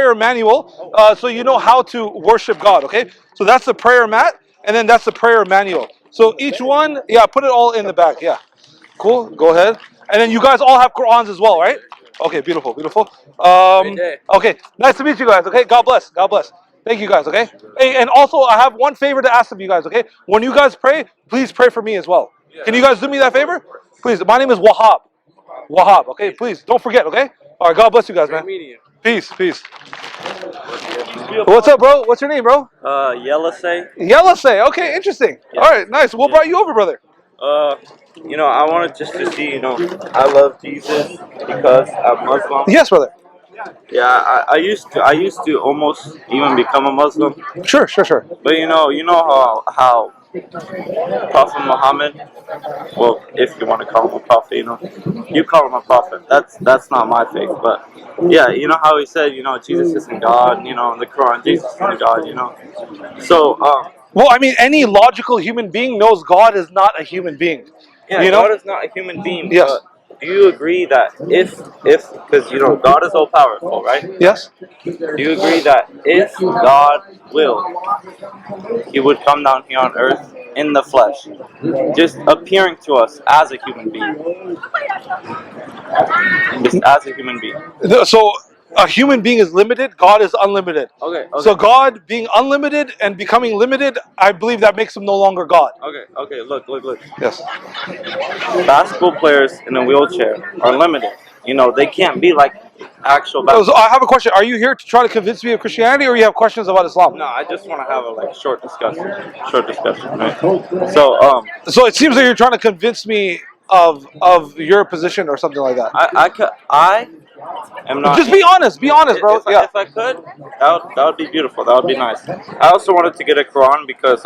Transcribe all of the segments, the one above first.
prayer manual, so you know how to worship God. Okay, so that's the prayer mat, and then that's the prayer manual. So each one, yeah, put it all in the back. Yeah, cool. Go ahead. And then you guys all have Qurans as well, right? Okay, beautiful, beautiful. Okay, nice to meet you guys. Okay, God bless, God bless. Thank you guys. Okay. Hey, and also I have one favor to ask of you guys. Okay, when you guys pray, please pray for me as well. Can you guys do me that favor? Please. My name is Wahab. Wahab. Okay, please don't forget. Okay. All right. God bless you guys, man. Peace, peace. What's up, bro? What's your name, bro? Yellasay. Yellasay. Okay, interesting. Yeah. All right, nice. What brought you over, brother? I wanted just to see, I love Jesus because I'm Muslim. Yes, brother. Yeah, I used to almost even become a Muslim. Sure, sure, sure. But how Prophet Muhammad, well, if you want to call him a prophet, you call him a prophet. That's not my faith, but yeah, you know how he said, Jesus isn't God, in the Quran, Jesus isn't God, So, Well, I mean, any logical human being knows God is not a human being. yeah, You know? God is not a human being, Yes. but do you agree that because God is all powerful, right? Yes. Do you agree that if God willed, He would come down here on earth in the flesh, just appearing to us as a human being, just as a human being? So a human being is limited. God is unlimited. Okay. So God being unlimited and becoming limited, I believe that makes him no longer God. Okay. Look. Yes. Basketball players in a wheelchair are limited. They can't be like actual So basketball. I have a question. Are you here to try to convince me of Christianity, or you have questions about Islam? No, I just want to have a short discussion. Right? So So it seems like you're trying to convince me of your position or something like that. I am not. Just be honest. Be honest, bro. Yeah. If I could, that would be beautiful. That would be nice. I also wanted to get a Quran because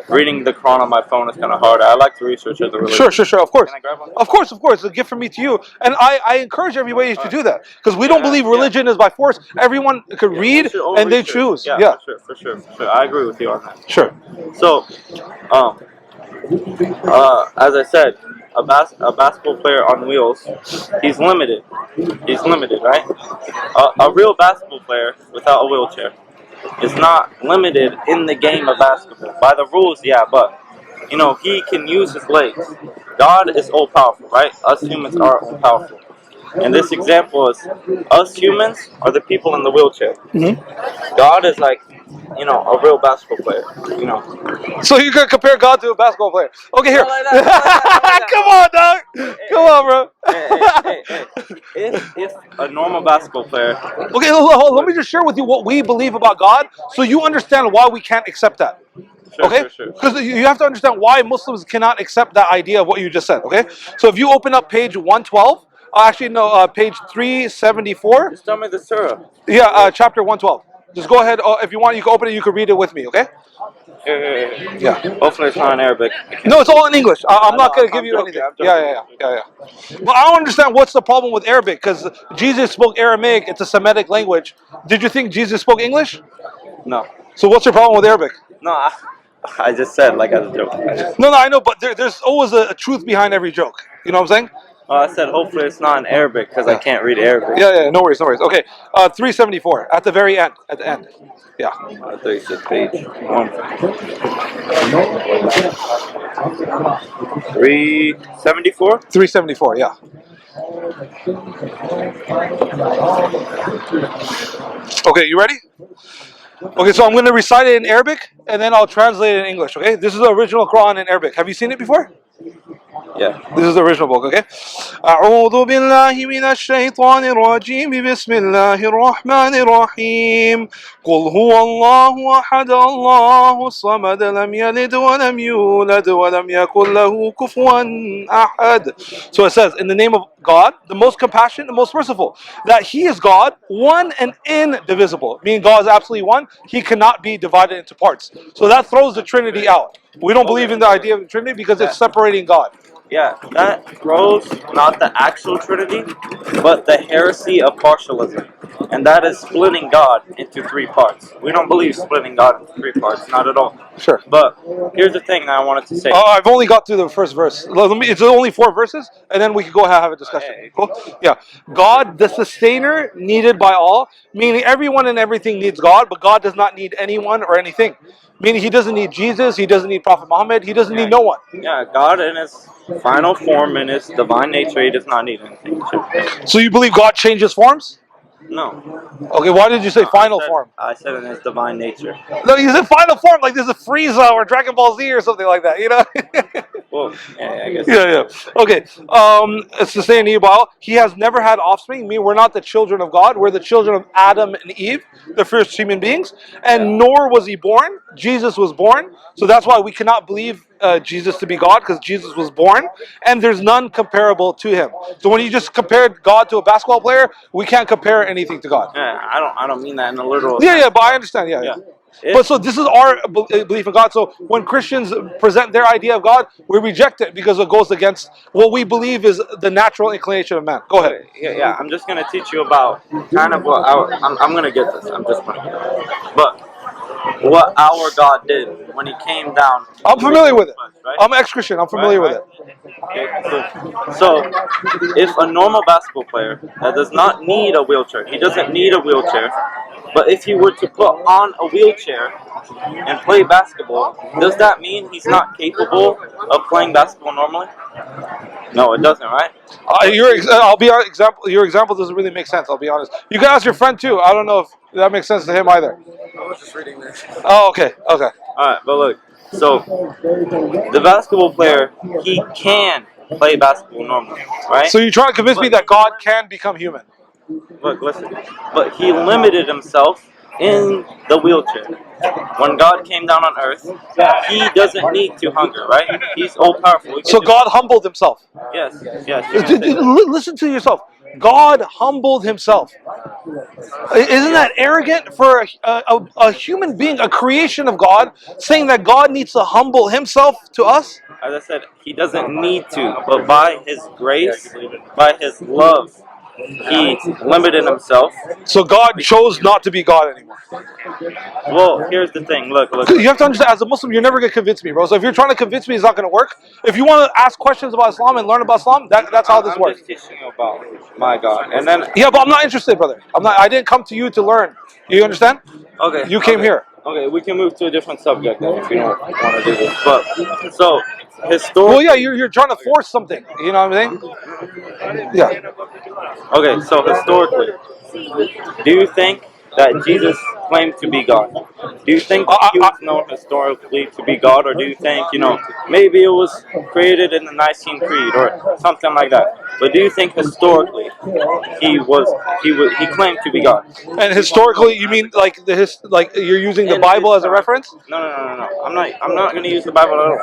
reading the Quran on my phone is kind of hard. I like to research as a religion. Sure. Of course. Can I grab one? Of course. It's a gift from me to you. And I encourage everybody to do that. Because we don't believe religion is by force. Everyone could read and they choose. Yeah. For sure. I agree with you on that. Sure. So, as I said, a basketball player on wheels, he's limited. He's limited, right? A real basketball player without a wheelchair is not limited in the game of basketball. By the rules, yeah, but he can use his legs. God is all powerful, right? Us humans are all powerful. And this example is us humans are the people in the wheelchair. Mm-hmm. God is like, a real basketball player. So you could compare God to a basketball player. Okay, here. Not like that. Come on, dog. Come on, bro. Hey. If a normal basketball player. Okay, let me just share with you what we believe about God, so you understand why we can't accept that. Okay? Sure. Because you have to understand why Muslims cannot accept that idea of what you just said. Okay? So if you open up page 112, actually no, page 374. Just tell me the surah. Yeah, chapter 112. Just go ahead. If you want, you can open it. You can read it with me. Okay? Here. Yeah. Hopefully it's not in Arabic. No, it's all in English. I'm not going to give you joking, anything. I'm joking. Yeah. Well, I don't understand what's the problem with Arabic, because Jesus spoke Aramaic. It's a Semitic language. Did you think Jesus spoke English? No. So what's your problem with Arabic? No, I just said like as a joke. No, I know, but there's always a truth behind every joke. You know what I'm saying? I said hopefully it's not in Arabic because I can't read Arabic. Yeah. No worries. Okay, 374 at the very end. At the end. Yeah. 36 page 1. 374. 374. Yeah. Okay, you ready? Okay, so I'm going to recite it in Arabic, and then I'll translate it in English, okay? This is the original Quran in Arabic. Have you seen it before? Yeah. This is the original book, okay? أعوذ بالله من الشيطان الرجيم بسم الله الرحمن الرحيم قل هو الله أحد الله الصمد لم يلد ولم يولد ولم يكن له كفوا أحد. So it says, in the name of God, the most compassionate, the most merciful, that He is God, one and indivisible. Meaning God is absolutely one. He cannot be divided into parts. So that throws the Trinity out. We don't believe in the idea of the Trinity because it's separating God. Yeah, that throws not the actual Trinity, but the heresy of partialism. And that is splitting God into 3 parts. We don't believe splitting God into 3 parts, not at all. Sure. But here's the thing that I wanted to say. Oh, I've only got through the first verse. Let me. It's only 4 verses, and then we can go ahead and have a discussion. Hey. Cool. Yeah. God, the sustainer, needed by all, meaning everyone and everything needs God, but God does not need anyone or anything. Meaning He doesn't need Jesus, He doesn't need Prophet Muhammad, He doesn't need no one. Yeah, God in His final form, in His divine nature, He does not need anything. So you believe God changes forms? No. Okay. Why did you say final form? I said in His divine nature. No, you said final form like there's a Frieza or Dragon Ball Z or something like that. You know. Well, yeah, I guess. Yeah. Okay. It's the same Ebal. He has never had offspring. We're not the children of God. We're the children of Adam and Eve, the first human beings. And nor was he born. Jesus was born. So that's why we cannot believe Jesus to be God, because Jesus was born, and there's none comparable to him. So when you just compared God to a basketball player, we can't compare anything to God. Yeah, I don't mean that in a literal Yeah, sense. yeah, but I understand. Yeah. But so this is our belief in God. So when Christians present their idea of God, we reject it because it goes against what we believe is the natural inclination of man. Go ahead. Yeah, I'm just gonna teach you about kind of what I'm gonna get this. I'm just gonna get it. But what our God did when He came down. I'm familiar with it. Right? I'm ex-Christian. I'm familiar with it. Okay, so if a normal basketball player that does not need a wheelchair, he doesn't need a wheelchair, but if he were to put on a wheelchair and play basketball, does that mean he's not capable of playing basketball normally? No, it doesn't, right? I'll be example. Your example doesn't really make sense. I'll be honest. You can ask your friend too. I don't know if that makes sense to him either. I was just reading this. Oh, okay. All right, but look. So the basketball player, he can play basketball normally, right? So you're trying to convince me that God can become human? Look, listen. But he limited himself in the wheelchair. When God came down on earth, he doesn't need to hunger, right? He's all powerful. So God humbled himself. Yes. You can say that. Listen to yourself. God humbled himself. Isn't that arrogant for a human being, a creation of God, saying that God needs to humble himself to us? As I said, he doesn't need to, but by his grace, by his love, he limited himself. So God chose not to be God anymore. Well, here's the thing. Look. You have to understand, as a Muslim, you're never going to convince me, bro. So if you're trying to convince me, it's not going to work. If you want to ask questions about Islam and learn about Islam, that's how this works. I'm just teaching you about my God, and then Yeah, but I'm not interested, brother. I didn't come to you to learn. You understand? okay, You came here. Okay, we can move to a different subject then if you don't want to do this. But so historically, Well, yeah, you're trying to force something. You know what I'm saying? Yeah. okay, so historically, do you think that Jesus claimed to be God? Do you think he was known historically to be God, or do you think, maybe it was created in the Nicene Creed or something like that? But do you think historically he claimed to be God? And historically, you mean like you're using the Bible as a reference? No. I'm not going to use the Bible at all.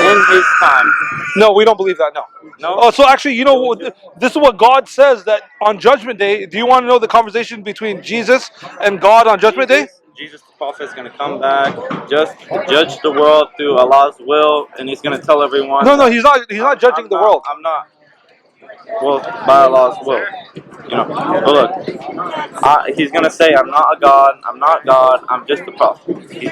In his time. No, we don't believe that. No. No. Oh, so actually, this is what God says that on Judgment Day. Do you want to know the conversation between Jesus and God on Judgment Day? Jesus the prophet is going to come back, just to judge the world through Allah's will, and he's going to tell everyone. No, he's not. He's not judging the world. I'm not. Well, by Allah's will, But look, he's gonna say, "I'm not a god. I'm not God. I'm just a prophet." He's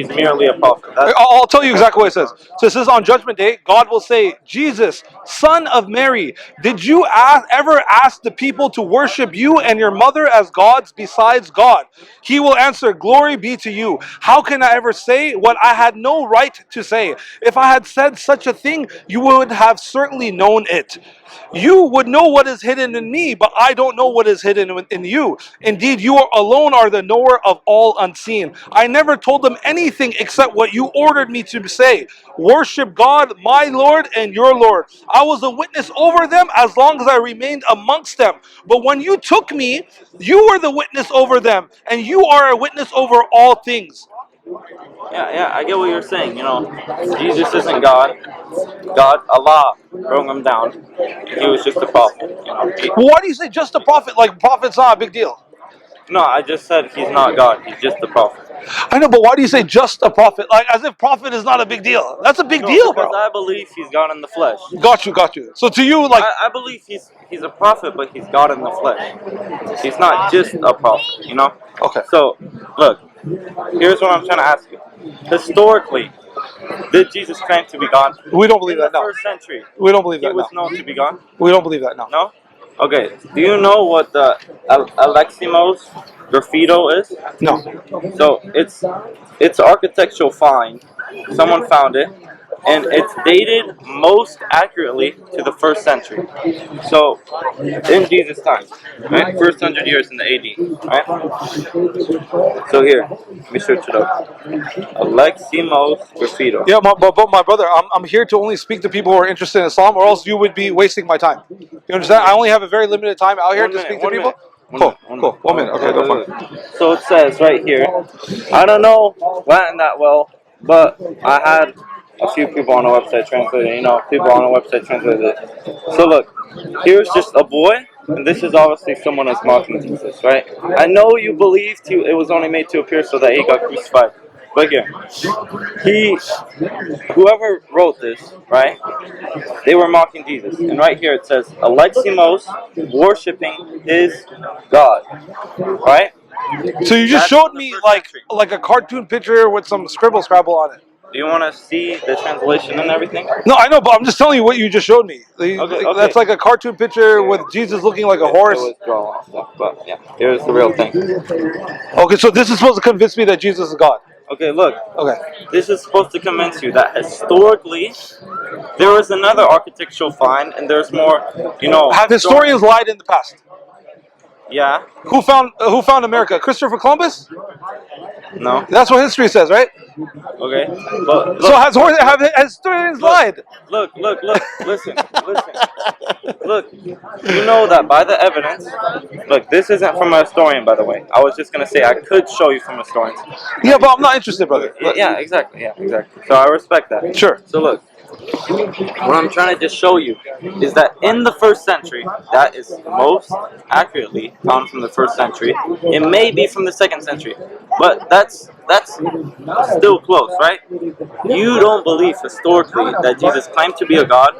merely a prophet. I'll tell you exactly what it says. So it says on Judgment Day, God will say, "Jesus, son of Mary, did you ever ask the people to worship you and your mother as gods besides God?" He will answer, "Glory be to you. How can I ever say what I had no right to say? If I had said such a thing, you would have certainly known it. You would know what is hidden in me, but I don't know what is hidden in you. Indeed, you alone are the knower of all unseen. I never told them anything except what you ordered me to say. Worship God, my Lord and your Lord. I was a witness over them as long as I remained amongst them. But when you took me, you were the witness over them, and you are a witness over all things." Yeah, I get what you're saying. Jesus isn't God. Allah brought him down. He was just a prophet. Well, why do you say just a prophet? Like, prophet's not a big deal. No, I just said he's not God. He's just a prophet. I know, but why do you say just a prophet? Like, as if prophet is not a big deal. That's a big deal, bro. Because I believe he's God in the flesh. Got you. So to you, like, I believe he's a prophet, but he's God in the flesh. He's not just a prophet, Okay. So, look, Here's what I'm trying to ask you. Historically, did Jesus claim to be God? We don't believe In the that. No. first century, We don't believe he that. was No. known to be God? We don't believe that. No. No? Okay. Do you know what the Aleximos graffito is? No. So it's architectural find. Someone found it, and it's dated most accurately to the first century. So in Jesus' time, right? First 100 years in the AD, right? So here, let me search it up. Aleximos graffito. Yeah, but my brother, I'm here to only speak to people who are interested in Islam, or else you would be wasting my time. You understand? I only have a very limited time out here to speak to people. Cool, cool. 1 minute. Okay, go for it. So it says right here, I don't know Latin that well, but I had a few people on the website translate it. You know, people on the website translate it. So look, here's just a boy, and this is obviously someone that's mocking Jesus, right? I know you believed it was only made to appear so that he got crucified. But here, whoever wrote this, right? They were mocking Jesus. And right here it says, Aleximos worshiping his God. Right? So you just That's showed from the me first century. like a cartoon picture with some scribble scrabble on it. Do you want to see the translation and everything? No, I know, but I'm just telling you what you just showed me. Okay. That's like a cartoon picture with Jesus looking like a It horse. was drawn and stuff, but yeah, here's the real thing. Okay, so this is supposed to convince me that Jesus is God. Okay, look. Okay. This is supposed to convince you that historically there was another architectural find, and there's more, Have historians lied in the past? Yeah. Who found America? Christopher Columbus? No. That's what history says, right? Okay. But look, So have historians lied? Look. Listen. Look, you know that by the evidence. Look, this isn't from a historian, by the way. I was just gonna say I could show you from historians. Yeah, but I'm not interested, brother. Okay, yeah, exactly. So I respect that. Sure. So look, what I'm trying to just show you is that in the first century, that is most accurately found from the first century. It may be from the second century, but that's still close, right? You don't believe historically that Jesus claimed to be a god,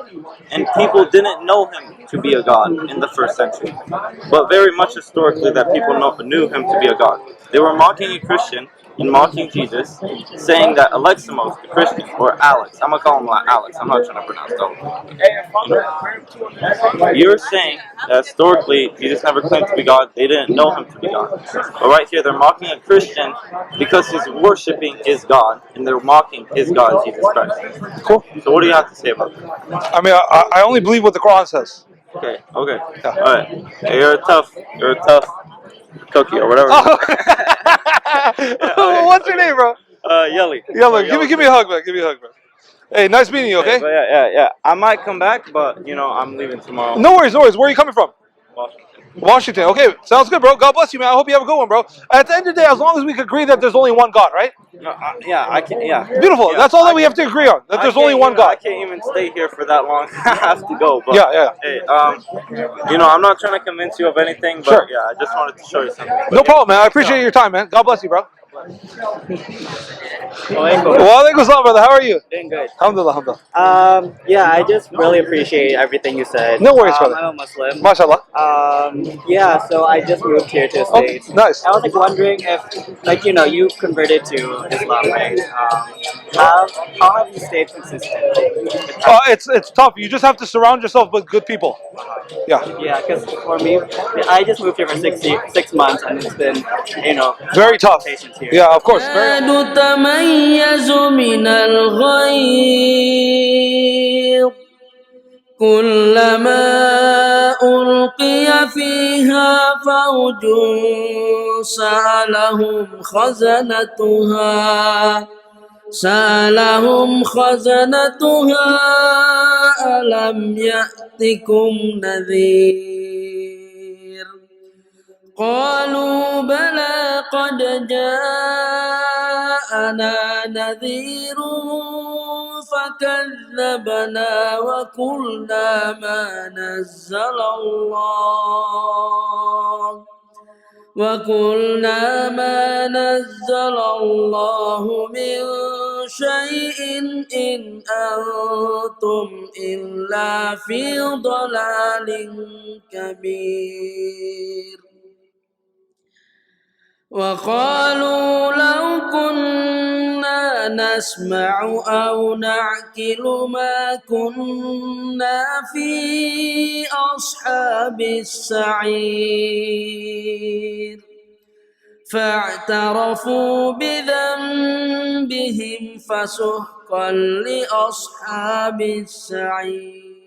and people didn't know him to be a god in the first century, but very much historically that people knew him to be a god. They were mocking a Christian and mocking Jesus, saying that Aleximos, the Christian, or Alex, I'm gonna call him Alex, I'm not trying to pronounce that. You're saying that historically Jesus never claimed to be God, they didn't know him to be God. But right here they're mocking a Christian because he's worshiping his God, and they're mocking his God, Jesus Christ. Cool. So what do you have to say about that? I mean, I only believe what the Quran says. Okay. Yeah. Alright. Hey, you're a tough cookie or whatever. Oh. Yeah, What's your name, bro? Yelly. Yellow. Give me a hug, man. Give me a hug, bro. Hey, nice meeting you. Okay. But yeah. I might come back, but I'm leaving tomorrow. No worries. Where are you coming from? Washington. Washington. Okay, sounds good, bro. God bless you, man. I hope you have a good one, bro. At the end of the day, as long as we can agree that there's only one God, right? No, I can. Yeah. Beautiful. Yeah, That's all that we have to agree on. That there's only one I God. can't even stay here for that long. I have to go. But Yeah. hey, I'm not trying to convince you of anything, but Sure. yeah, I just wanted to show you something. But No problem, man. I appreciate your time, man. God bless you, bro. Alaikum. Walaikum salam, brother. How are you? Doing good. Alhamdulillah, alhamdulillah. Yeah, I just really appreciate everything you said. No worries, brother. I'm a Muslim. MashaAllah. Yeah, so I just moved here to the States. Nice. I was wondering if, you converted to Islam, right? How have you stayed consistent? It's tough. You just have to surround yourself with good people. Yeah. Yeah, because for me, I just moved here for 6 months, and it's been, Very tough. patience here. Yeah, of course. تميز من الغيظ كلما ألقي فيها فوج سألهم خزنتها ألم يأتكم نذير قالوا بلى قد جاءنا نذير فكذبنا وقلنا ما نزل الله من شيء إن أنتم إلا في ضلال كبير وقالوا لو كنا نسمع أو نعقل ما كنا في أصحاب السعير فاعترفوا بذنبهم فسحقا لأصحاب السعير.